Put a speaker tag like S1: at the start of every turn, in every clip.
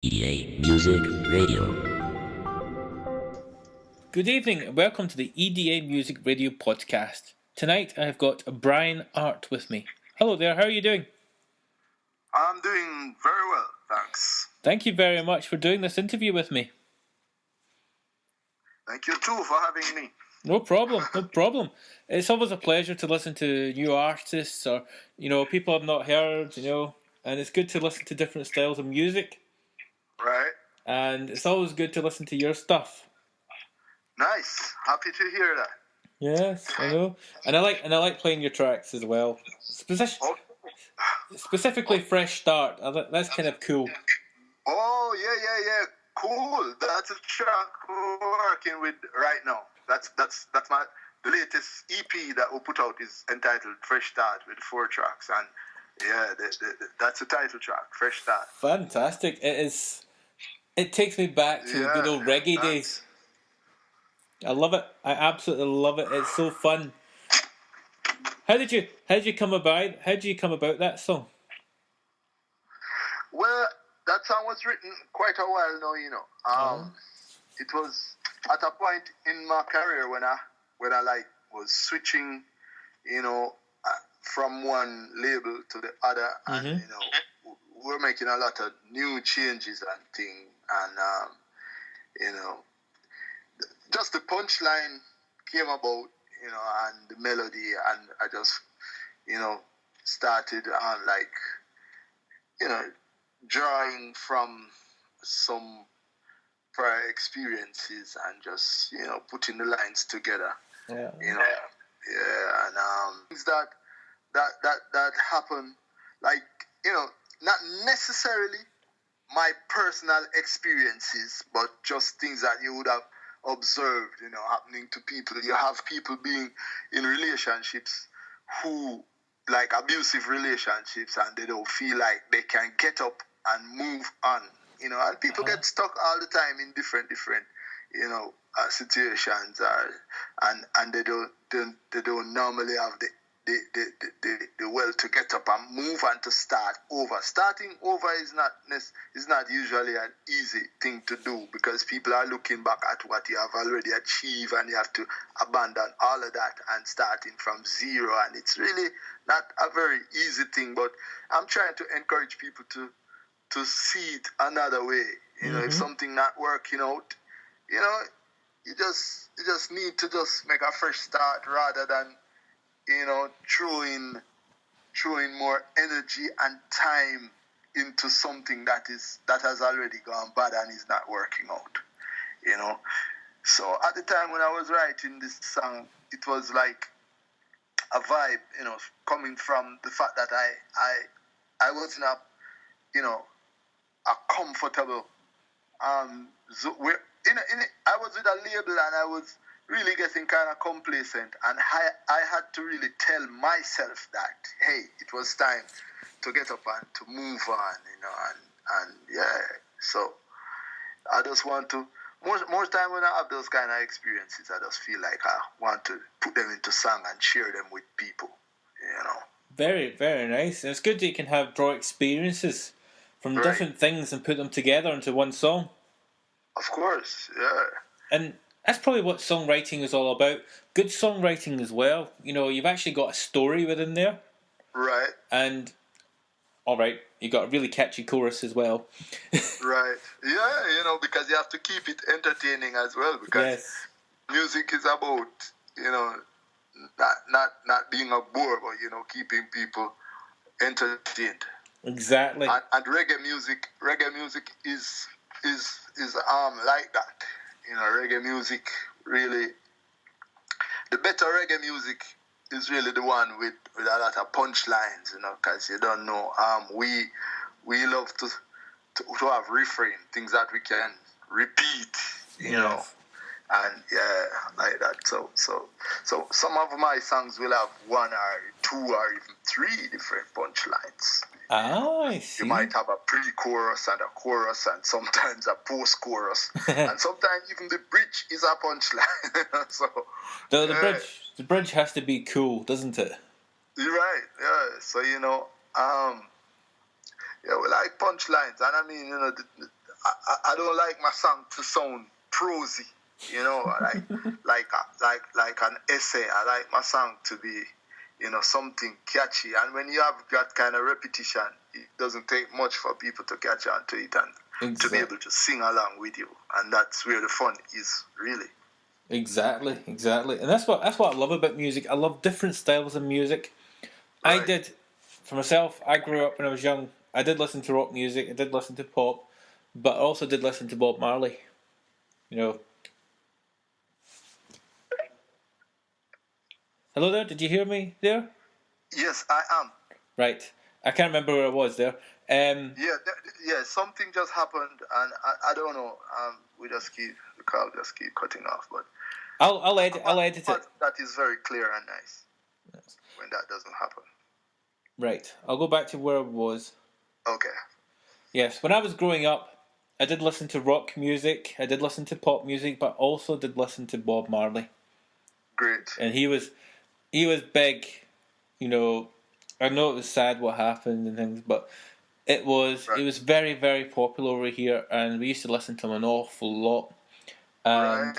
S1: EDA Music Radio.
S2: Good evening and welcome to the EDA Music Radio podcast. Tonight I have got Bryan Art with me. Hello there, how are you doing?
S3: I'm doing very well, thanks.
S2: Thank you very much for doing this interview with me.
S3: Thank you too for having me.
S2: No problem. It's always a pleasure to listen to new artists or, people I've not heard, and it's good to listen to different styles of music.
S3: Right.
S2: And it's always good to listen to your stuff.
S3: Nice. Happy to hear that.
S2: Yes, I know. And I like playing your tracks as well. Specifically Fresh Start. That's kind of cool.
S3: Oh, yeah. Cool. That's a track we're working with right now. That's my the latest EP that we put out is entitled Fresh Start with 4 tracks, and yeah, that's the title track, Fresh Start.
S2: Fantastic. It is. It takes me back to the good old reggae days. I love it. I absolutely love it. It's so fun. How did you come about that song?
S3: Well, that song was written quite a while now, It was at a point in my career when I was switching, from one label to the other, and we're making a lot of new changes and things, and just the punchline came about, and the melody, and I just, started on drawing from some prior experiences and just, putting the lines together.
S2: Yeah.
S3: And things that happen, not necessarily my personal experiences, but just things that you would have observed, happening to people. You have people being in relationships who, like abusive relationships, and they don't feel like they can get up and move on, and people get stuck all the time in different, situations, and they don't normally have the will to get up and move and to start over. Starting over is not usually an easy thing to do, because people are looking back at what you have already achieved, and you have to abandon all of that and starting from zero, and it's really not a very easy thing. But I'm trying to encourage people to see it another way. If something not working out, you just need to just make a fresh start rather than throwing more energy and time into something that has already gone bad and is not working out. So at the time when I was writing this song, it was like a vibe, coming from the fact that I was in a comfortable I was with a label, and I was really getting kind of complacent, and I had to really tell myself that, hey, it was time to get up and to move on, and so I just want to, more time when I have those kind of experiences, I just feel like I want to put them into song and share them with people,
S2: Very, very nice. And it's good that you can draw experiences from different things and put them together into one song.
S3: Of course, yeah.
S2: And that's probably what songwriting is all about. Good songwriting as well. You've actually got a story within there.
S3: Right.
S2: And, alright, you got a really catchy chorus as well.
S3: Right. Yeah, because you have to keep it entertaining as well, because music is about, not being a bore, but, keeping people entertained.
S2: Exactly.
S3: And reggae music is like that. Reggae music really, the better reggae music is really the one with a lot of punchlines, because you don't know. We love to have refrain, things that we can repeat, and like that. So some of my songs will have 1 or 2 or even 3 different punchlines.
S2: I see.
S3: You might have a pre-chorus and a chorus, and sometimes a post-chorus, and sometimes even the bridge is a punchline. So
S2: the bridge has to be cool, doesn't it?
S3: You're right. Yeah. So we like punchlines, and I mean, I don't like my song to sound prosy, you know, like an essay. I like my song to be, you know, something catchy. And when you have that kind of repetition, it doesn't take much for people to catch on to it and to be able to sing along with you. And that's where the fun is, really.
S2: Exactly. And that's what I love about music. I love different styles of music.
S3: Right.
S2: I did, for myself, I grew up when I was young. I did listen to rock music, I did listen to pop, but I also did listen to Bob Marley. You know. Hello there, did you hear me there?
S3: Yes, I am.
S2: Right. I can't remember where I was there.
S3: Yeah, something just happened, and I don't know. The call just keep cutting off, but
S2: I'll edit it.
S3: That is very clear and nice. Yes. When that doesn't happen.
S2: Right. I'll go back to where I was.
S3: Okay.
S2: Yes, when I was growing up, I did listen to rock music, I did listen to pop music, but also did listen to Bob Marley.
S3: Great.
S2: And he was big, you know. I know it was sad what happened and things, but it was very, very popular over here, and we used to listen to him an awful lot. And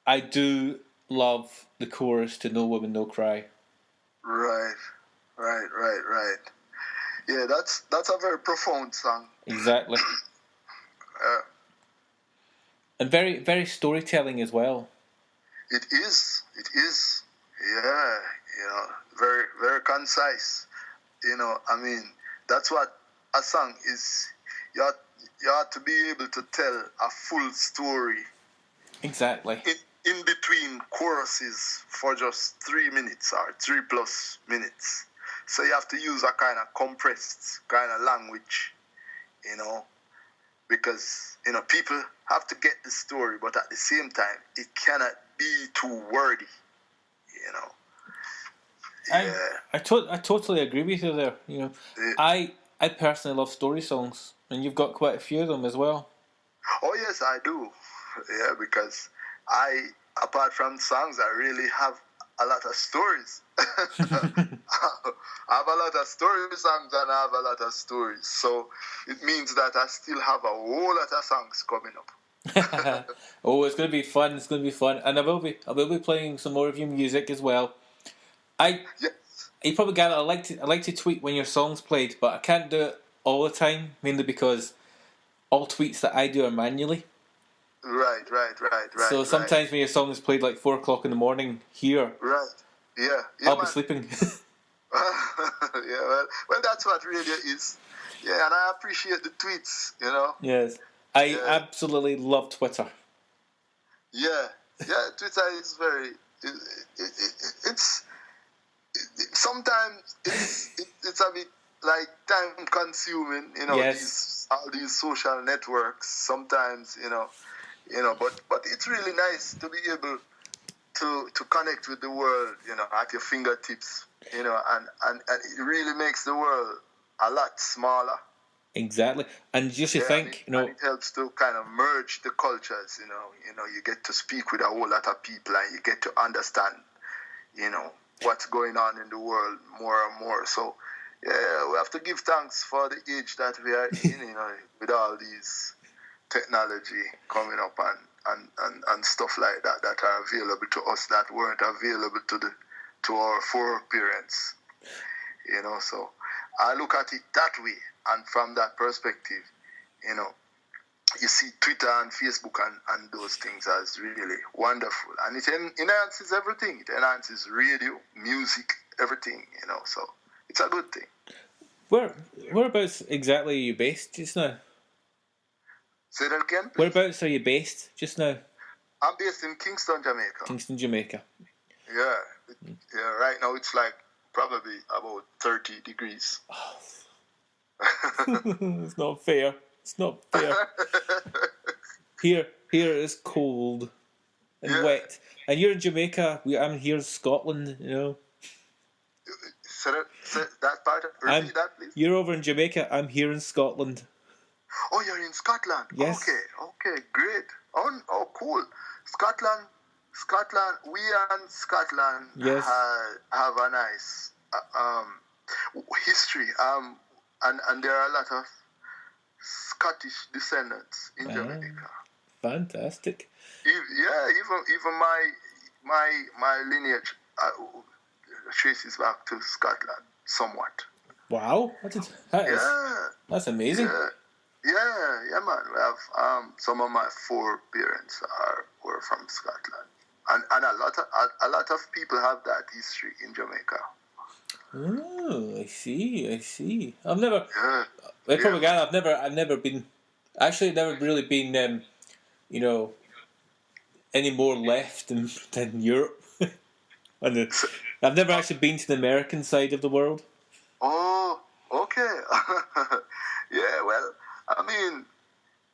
S2: I do love the chorus to "No Woman, No Cry."
S3: Right. Yeah, that's a very profound song.
S2: Exactly. And very, very storytelling as well.
S3: It is. Yeah, you know, very, very concise. You know, I mean, that's what a song is. You have to be able to tell a full story.
S2: Exactly.
S3: In between choruses for just 3 minutes or 3+ minutes. So you have to use a kind of compressed kind of language, you know, because, you know, people have to get the story, but at the same time, it cannot be too wordy, you know. Yeah.
S2: I totally agree with you there. You know, I personally love story songs, and you've got quite a few of them as well.
S3: Oh yes, I do. Yeah, because apart from songs, I really have a lot of stories. I have a lot of story songs and I have a lot of stories. So it means that I still have a whole lot of songs coming up.
S2: Oh, it's going to be fun. It's going to be fun. And I will be playing some more of your music as well. You probably got it. I like to tweet when your song's played, but I can't do it all the time, mainly because all tweets that I do are manually.
S3: Right.
S2: So sometimes when your song is played like 4 o'clock in the morning here,
S3: yeah,
S2: I'll be sleeping.
S3: Yeah, well, that's what radio is. Yeah, and I appreciate the tweets, you know.
S2: Yes, I absolutely love Twitter.
S3: Yeah, Twitter is very. Sometimes it's a bit like time consuming, you know.
S2: Yes.
S3: All these social networks. Sometimes, you know, but it's really nice to be able to connect with the world, you know, at your fingertips, you know, and it really makes the world a lot smaller.
S2: Exactly, and just you think,
S3: and it helps to kind of merge the cultures, you know, you get to speak with a whole lot of people and you get to understand, you know, what's going on in the world more and more. So, yeah, we have to give thanks for the age that we are in, you know, with all these technology coming up and stuff like that are available to us that weren't available to our foreparents, you know. So I look at it that way, and from that perspective, you know, you see Twitter and Facebook and those things as really wonderful, and it enhances everything. It enhances radio, music, everything, you know. So it's a good thing.
S2: Whereabouts exactly are you based just now?
S3: Say that again, please.
S2: Whereabouts are you based just now?
S3: I'm based in Kingston, Jamaica.
S2: Kingston, Jamaica.
S3: Yeah. Right now it's like probably about 30 degrees.
S2: It's not fair. Here it's cold and wet. And you're in Jamaica. I'm here in Scotland. You know.
S3: Say that part. Repeat that, please.
S2: You're over in Jamaica. I'm here in Scotland.
S3: Oh, you're in Scotland.
S2: Yes.
S3: Okay, great. Oh, cool. Scotland. We and Scotland have a nice history. And there are a lot of Scottish descendants in Jamaica.
S2: Fantastic.
S3: Even my lineage traces back to Scotland somewhat.
S2: Wow, that's amazing.
S3: Yeah, man. We have some of my foreparents were from Scotland, and a lot of people have that history in Jamaica.
S2: Oh, I see. I've never.
S3: Yeah,
S2: I probably got. I've never been. Actually, never really been. Any more left than Europe. I've never actually been to the American side of the world.
S3: Oh, okay. Yeah, well, I mean,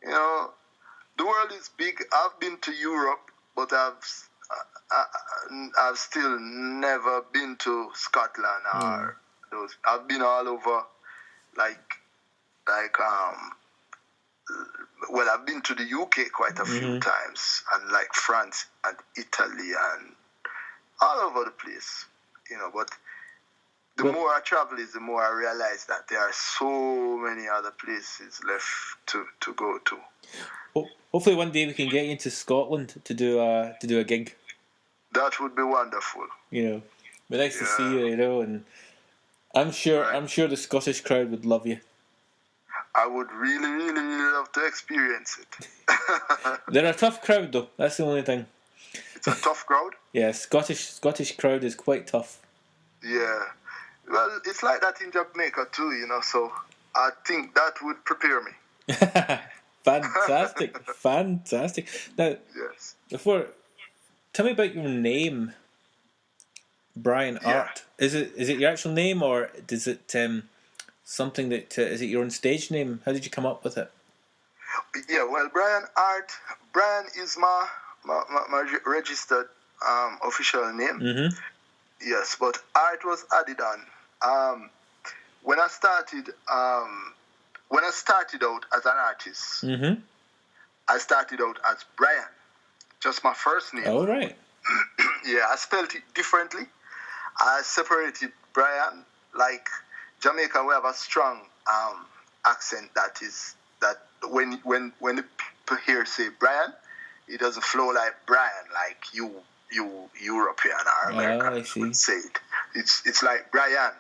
S3: the world is big. I've been to Europe, but I've still never been to Scotland or those. I've been all over, well, I've been to the UK quite a few times, and like France and Italy and all over the place, but the more I travel the more I realize that there are so many other places left to go to.
S2: Hopefully one day we can get you into Scotland to do a gig.
S3: That would be wonderful.
S2: Be nice to see you, and I'm sure the Scottish crowd would love you.
S3: I would really, really, really love to experience it.
S2: They're a tough crowd, though. That's the only thing.
S3: It's a tough crowd?
S2: Yeah, Scottish crowd is quite tough.
S3: Yeah. Well, it's like that in Jamaica too, so I think that would prepare me.
S2: Fantastic. Now,
S3: yes.
S2: Tell me about your name, Bryan Art. Is it your actual name, or is it something that is it your own stage name? How did you come up with it?
S3: Yeah, well, Bryan Art. Bryan is my registered official name.
S2: Mm-hmm.
S3: Yes, but Art was added on. When I started out as an artist, I started out as Bryan, just my first name.
S2: Oh, right.
S3: Yeah, I spelled it differently. I separated Bryan. Like Jamaica, we have a strong accent that when the people here say Bryan, it doesn't flow like Brian, like you European or American would say it. It's like Bryan.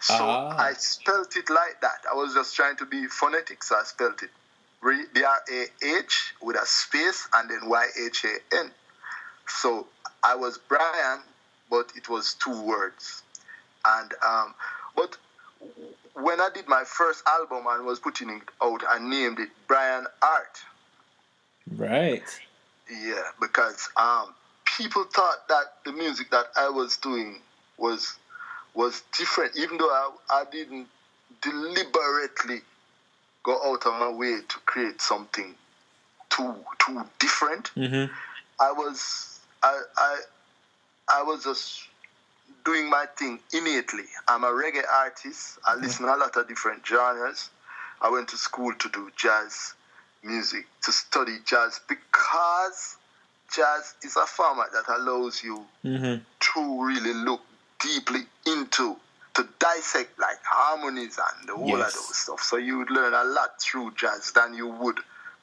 S3: So I spelt it like that. I was just trying to be phonetic, so I spelt it B-R-A-H with a space and then Y-H-A-N. So I was Bryan, but it was 2 words. And but when I did my first album and was putting it out, I named it Bryan Art.
S2: Right.
S3: Yeah, because people thought that the music that I was doing was different, even though I didn't deliberately go out of my way to create something too different.
S2: Mm-hmm.
S3: I was just doing my thing innately. I'm a reggae artist. I listen to a lot of different genres. I went to school to do jazz music, to study jazz, because jazz is a format that allows you to really look deeply into, to dissect like harmonies and all of those stuff. So you would learn a lot through jazz than you would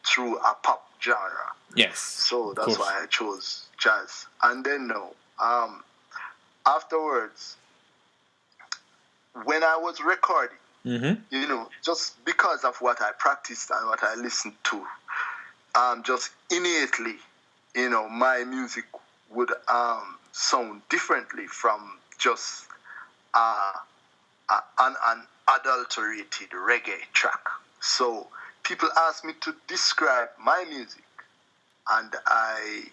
S3: through a pop genre.
S2: Yes.
S3: So that's why I chose jazz. And then afterwards, when I was recording, just because of what I practiced and what I listened to, just innately, my music would sound differently from just an unadulterated reggae track. So people ask me to describe my music, and I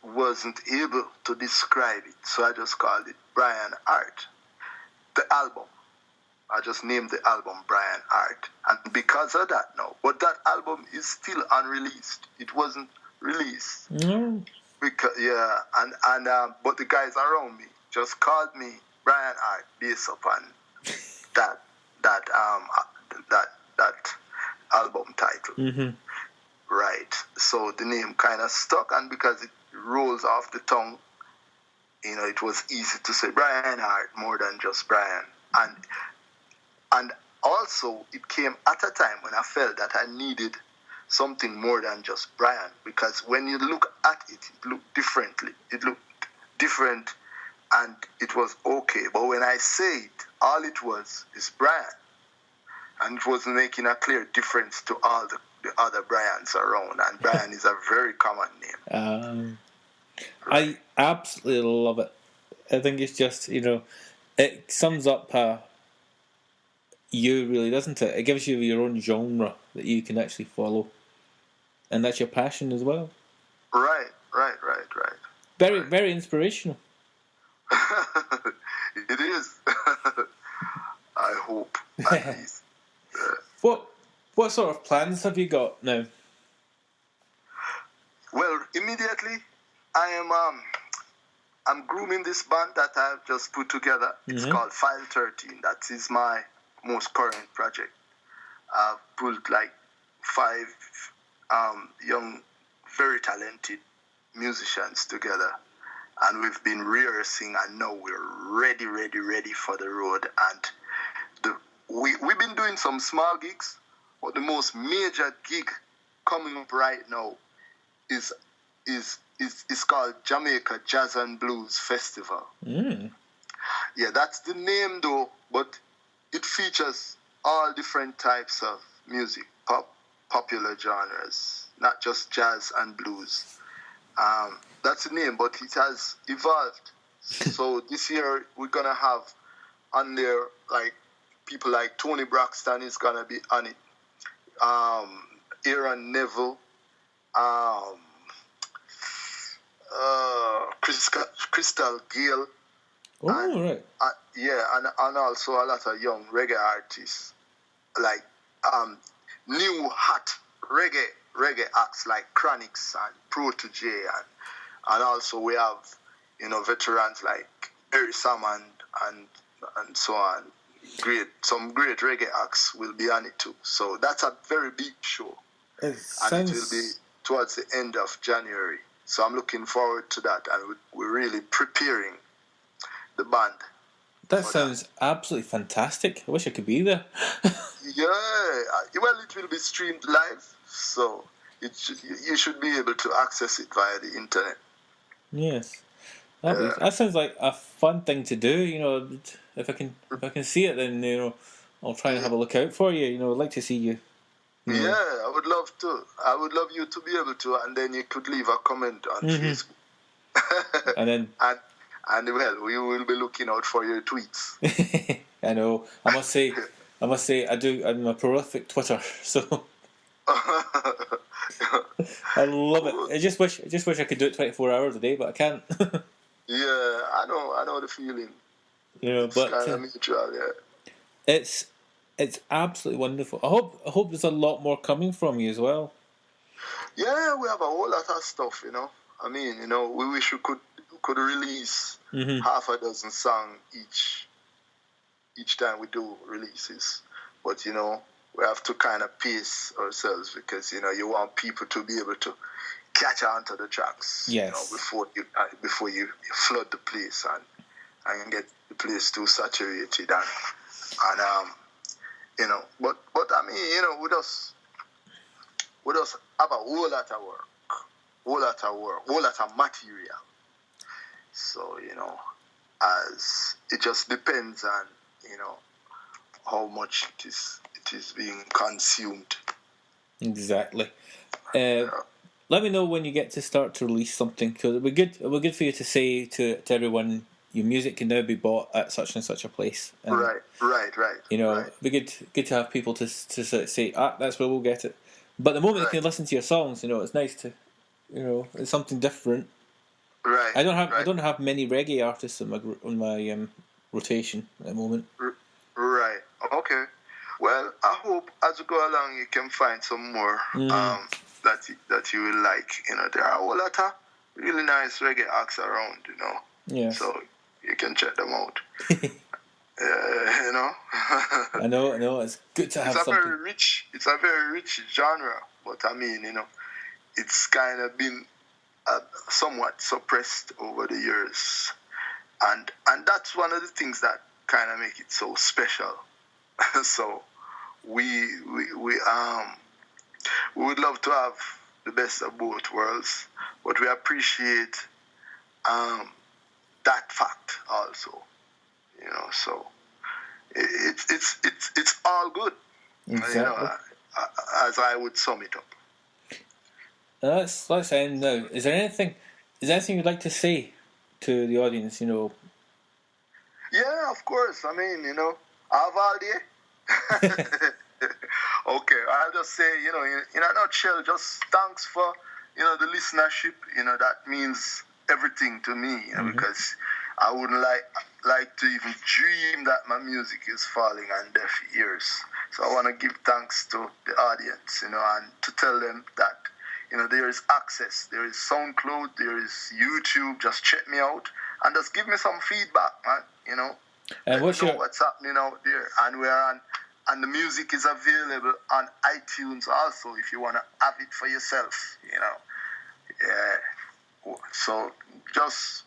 S3: wasn't able to describe it, so I just called it Bryan Art. The album, I just named the album Bryan Art, and because of that now, but that album is still unreleased. It wasn't released.
S2: No.
S3: Because but the guys around me just called me Bryan Art based upon that album title.
S2: Mm-hmm.
S3: Right. So the name kind of stuck, and because it rolls off the tongue, it was easy to say Bryan Art more than just Bryan. And also it came at a time when I felt that I needed something more than just Bryan, because when you look at it, it looked differently. It looked different, and it was okay. But when I say it, all it was is Bryan, and it was making a clear difference to all the other Bryans around. And Bryan is a very common name.
S2: I absolutely love it. I think it's just, it sums up you really, doesn't it? It gives you your own genre that you can actually follow. And that's your passion as well.
S3: Right.
S2: Very, very inspirational.
S3: It is. I hope, at least.
S2: What sort of plans have you got now?
S3: Well, immediately, I'm grooming this band that I've just put together. It's called File 13. That is my most current project. I've pulled like 5 young, very talented musicians together, and we've been rehearsing, and now we're ready for the road. And we've been doing some small gigs, but the most major gig coming up right now is called Jamaica Jazz and Blues Festival. Yeah, that's the name though, but it features all different types of music, popular genres, not just jazz and blues. That's the name, but it has evolved. So this year we're gonna have on there like people like Tony Braxton is gonna be on it, Aaron Neville, Crystal Gale.
S2: Oh, right.
S3: And also a lot of young reggae artists, like new hot reggae acts like Chronix and Protege, and also we have veterans like Barry Salmon and so on. Some great reggae acts will be on it too. So that's a very big show, and it will be towards the end of January. So I'm looking forward to that, and we're really preparing the band.
S2: That sounds absolutely fantastic. I wish I could be there.
S3: Yeah, well, it will be streamed live, so you should be able to access it via the internet.
S2: Yes, that sounds like a fun thing to do. If I can see it, then I'll try and have a look out for you. I'd like to see you.
S3: Yeah, I would love to. I would love you to be able to, and then you could leave a comment on Facebook.
S2: And then
S3: and well, we will be looking out for your tweets.
S2: I know. I must say, I'm a prolific Twitter, so I love it. I just wish I could do it 24 hours a day, but I can't.
S3: Yeah, I know the feeling.
S2: But
S3: kind of mutual, yeah.
S2: It's absolutely wonderful. I hope there's a lot more coming from you as well.
S3: Yeah, we have a whole lot of stuff, I mean, we wish we could release half a dozen songs each time we do releases. But, we have to kind of pace ourselves because, you want people to be able to catch on to the tracks.
S2: Yes.
S3: Before you flood the place and get the place too saturated and but I mean, we just have a whole lot of work, whole lot of material. So, as it just depends on, how much it is being consumed.
S2: Exactly. Let me know when you get to start to release something, because it'll be good for you to say to everyone, your music can now be bought at such and such a place. And,
S3: right.
S2: It'd be good to have people to sort of say, that's where we'll get it. But the moment they can listen to your songs, it's nice to, it's something different.
S3: Right.
S2: I don't have many reggae artists on my rotation at the moment.
S3: Right. Okay. Well, I hope as we go along you can find some more that you will like. There are a whole lot of really nice reggae acts around.
S2: Yeah.
S3: So you can check them out.
S2: I know. It's good to have something.
S3: It's a very rich genre, but I mean, it's kind of been somewhat suppressed over the years, and that's one of the things that kind of make it so special. So we would love to have the best of both worlds, but we appreciate that fact also. So it's all good.
S2: Exactly.
S3: As I would sum it up.
S2: Let's end now. Is there anything you'd like to say to the audience?
S3: Yeah, of course. I mean, I have all day. Okay, I'll just say, in a nutshell, just thanks for, the listenership. That means everything to me, because I wouldn't like to even dream that my music is falling on deaf ears. So I want to give thanks to the audience, and to tell them that, there is access, there is SoundCloud, there is YouTube. Just check me out and just give me some feedback, man.
S2: And
S3: what's happening out there, and we're on. And the music is available on iTunes also if you want to have it for yourself, Yeah. So just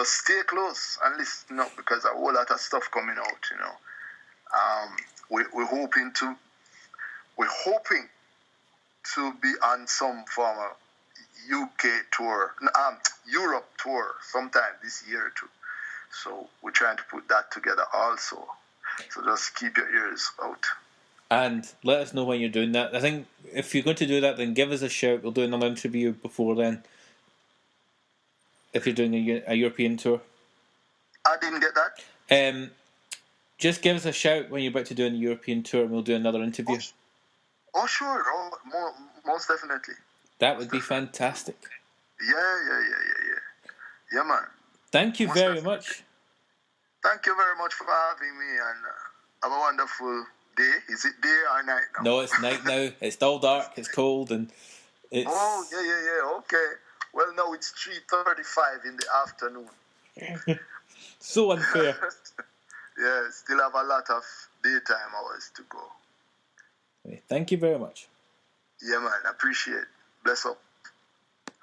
S3: stay close and listen up, because a whole lot of stuff coming out, We're hoping to be on some form of UK tour, Europe tour sometime this year too. So we're trying to put that together also. So just keep your ears out.
S2: And let us know when you're doing that. I think if you're going to do that, then give us a shout. We'll do another interview before then. If you're doing a European tour.
S3: I didn't get that.
S2: Just give us a shout when you're about to do a European tour, and we'll do another interview.
S3: Oh sure. Most definitely.
S2: That would be fantastic.
S3: Yeah, man.
S2: Thank you very much.
S3: Thank you very much for having me, and have a wonderful day. Is it day or night now?
S2: No, it's night now. It's still dark. It's cold, and it's.
S3: Oh yeah. Okay. Well, no, it's 3:35 in the afternoon.
S2: So unfair.
S3: Yeah, still have a lot of daytime hours to go.
S2: Thank you very much.
S3: Yeah, man. Appreciate. Bless up.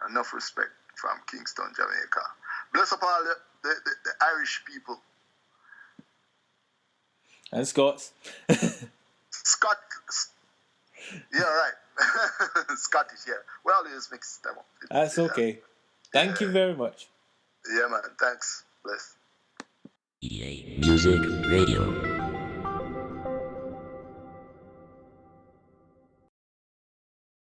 S3: Enough respect from Kingston, Jamaica. Bless up all the Irish people.
S2: And Scots.
S3: Scott. Yeah, right. Scottish, yeah. We always mix them up.
S2: That's okay. Thank you very much.
S3: Yeah, man. Thanks. Bless.
S1: EA Music Radio.